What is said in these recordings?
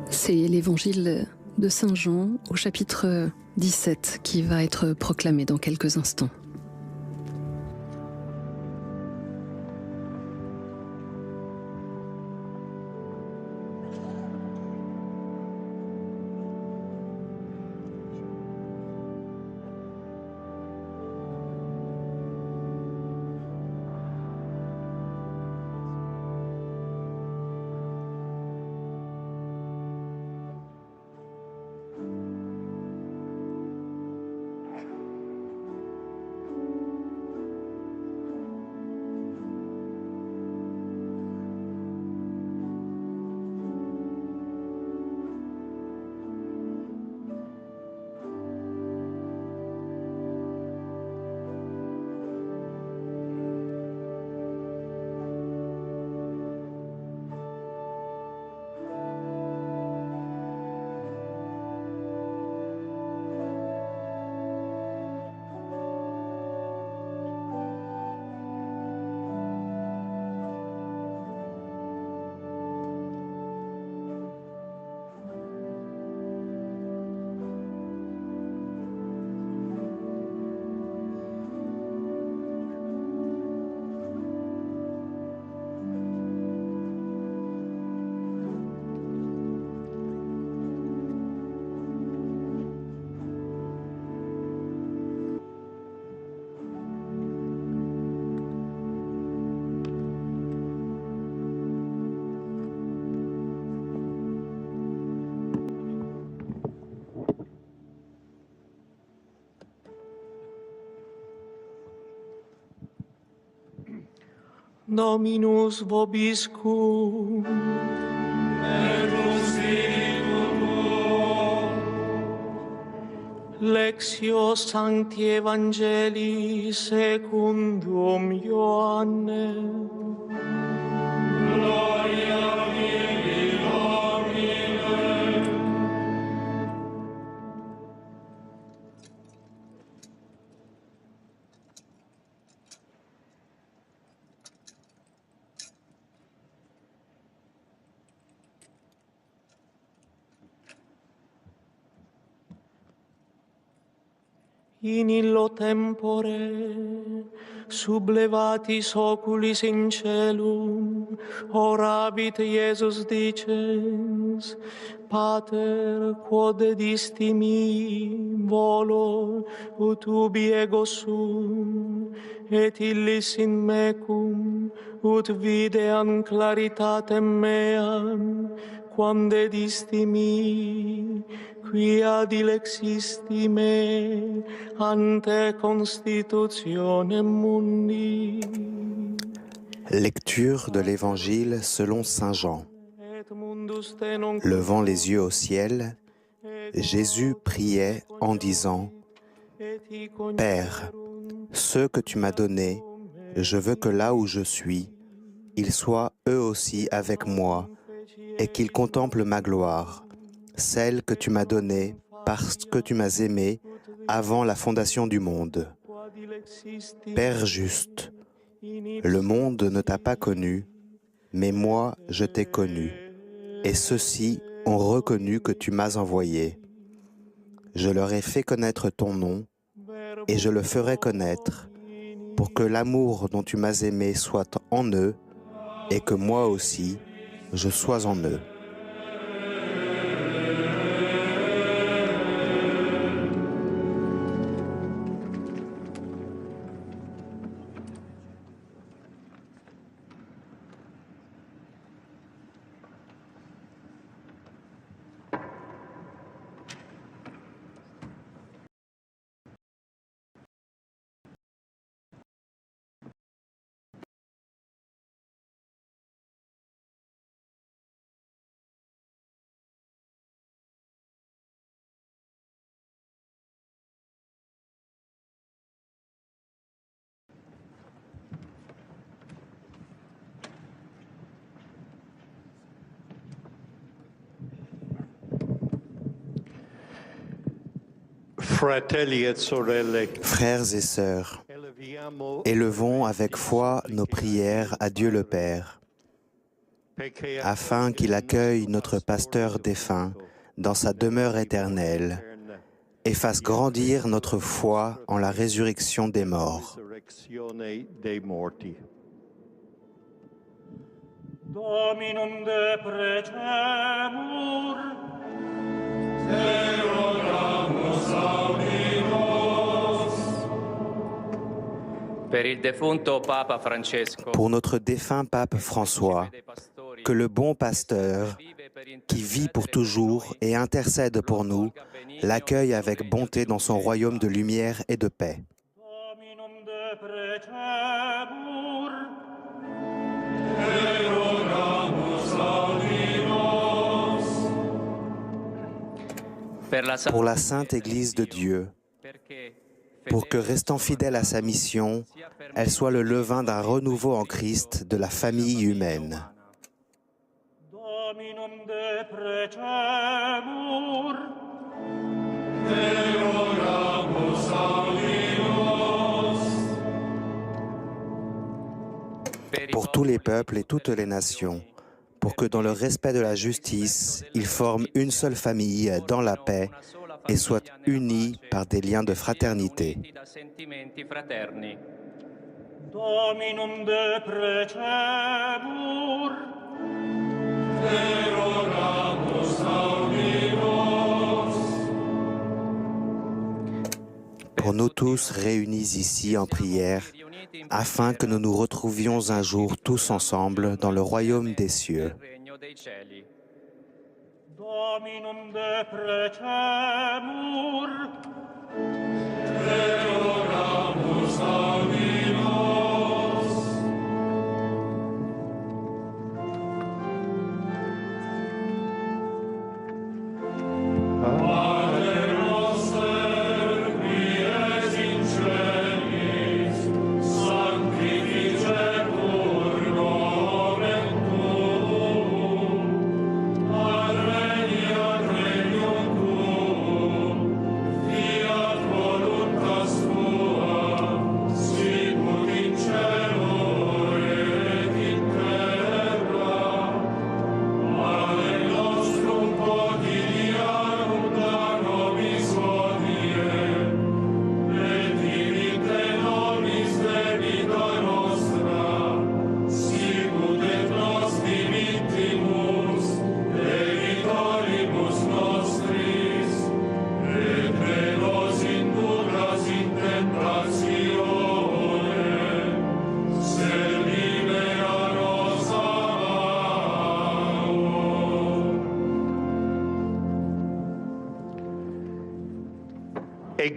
C'est l'évangile de Saint Jean au chapitre 17 qui va être proclamé dans quelques instants. Dominus vobiscum. Et spiritu tuo. Lectio Sancti Evangelii secundum Ioannem. Gloria tibi, Domine. In illo tempore, sublevatis oculis in celum, oravit Iesus dicens, Pater, quod edisti mi volo, ut ubi ego sum, et illis in mecum, ut videam claritatem meam, quam dedisti mi, quia dilexisti me ante constitutionem mundi. Lecture de l'Évangile selon Saint Jean. Levant les yeux au ciel, Jésus priait en disant « Père, ceux que tu m'as donnés, je veux que là où je suis, ils soient eux aussi avec moi et qu'ils contemplent ma gloire, celle que tu m'as donnée parce que tu m'as aimé avant la fondation du monde. Père juste, le monde ne t'a pas connu, mais moi je t'ai connu. et ceux-ci ont reconnu que tu m'as envoyé. Je leur ai fait connaître ton nom, et je le ferai connaître, pour que l'amour dont tu m'as aimé soit en eux, et que moi aussi, je sois en eux. Fratelli et sorelle, Frères et sœurs, élevons avec foi nos prières à Dieu le Père, afin qu'il accueille notre pasteur défunt dans sa demeure éternelle et fasse grandir notre foi en la résurrection des morts. Dominum de precemur, Pour notre défunt pape François, que le bon pasteur, qui vit pour toujours et intercède pour nous, l'accueille avec bonté dans son royaume de lumière et de paix. Dominum de precemur, Pour la sainte Église de Dieu, pour que, restant fidèle à sa mission, elle soit le levain d'un renouveau en Christ de la famille humaine. Dominum de precemur, Pour tous les peuples et toutes les nations, pour que dans le respect de la justice, ils forment une seule famille dans la paix et soient unis par des liens de fraternité. Dominum de precemur, Pour nous tous réunis ici en prière, afin que nous nous retrouvions un jour tous ensemble dans le royaume des cieux. Dominum de precemur,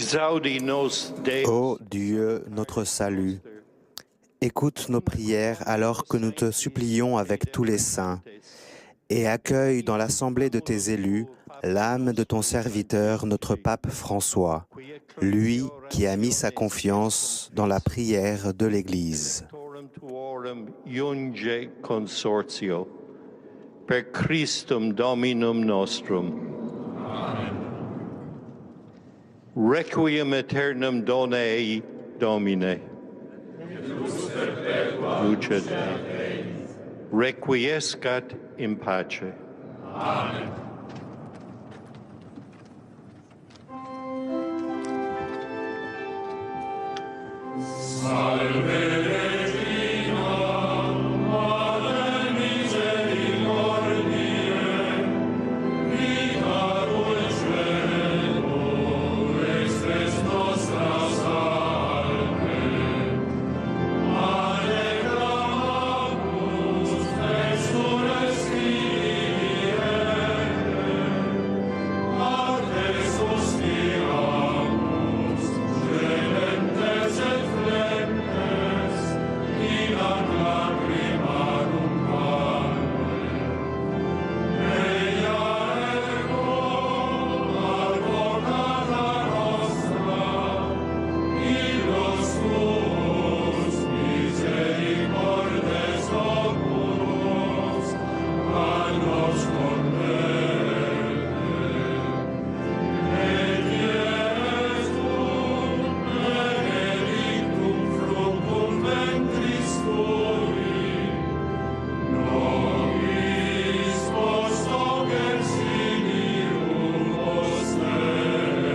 exaudi nos Deus. Ô Dieu, notre salut, écoute nos prières alors que nous te supplions avec tous les saints, et accueille dans l'assemblée de tes élus l'âme de ton serviteur, notre pape François, lui qui a mis sa confiance dans la prière de l'Église. Tuorum iunge consortio, per Christum Dominum nostrum. Requiem aeternum dona ei, Domine. Lucet. Requiescat in pace. Amen. Salve Regina, Mater misericordiae, vita dulcedo, extres nostra salve. Allecramus exsurescire, a te suspiramus, gementes et flentes, in ad lacrimarum vale. Eia ego, advocata nostra, illos tuos misericordes oculos, a nos converte. Et Iesum benedictum fructum ventris tui, nobis post hoc exilium ostende.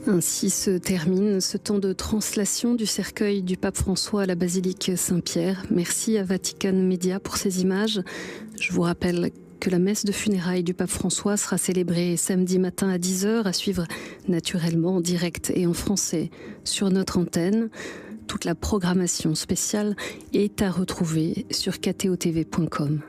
Ainsi se termine ce temps de translation du cercueil du pape François à la basilique Saint-Pierre. Merci à Vatican Media pour ces images. Je vous rappelle que la messe de funérailles du pape François sera célébrée samedi matin à 10h, à suivre naturellement en direct et en français sur notre antenne. Toute la programmation spéciale est à retrouver sur ktotv.com.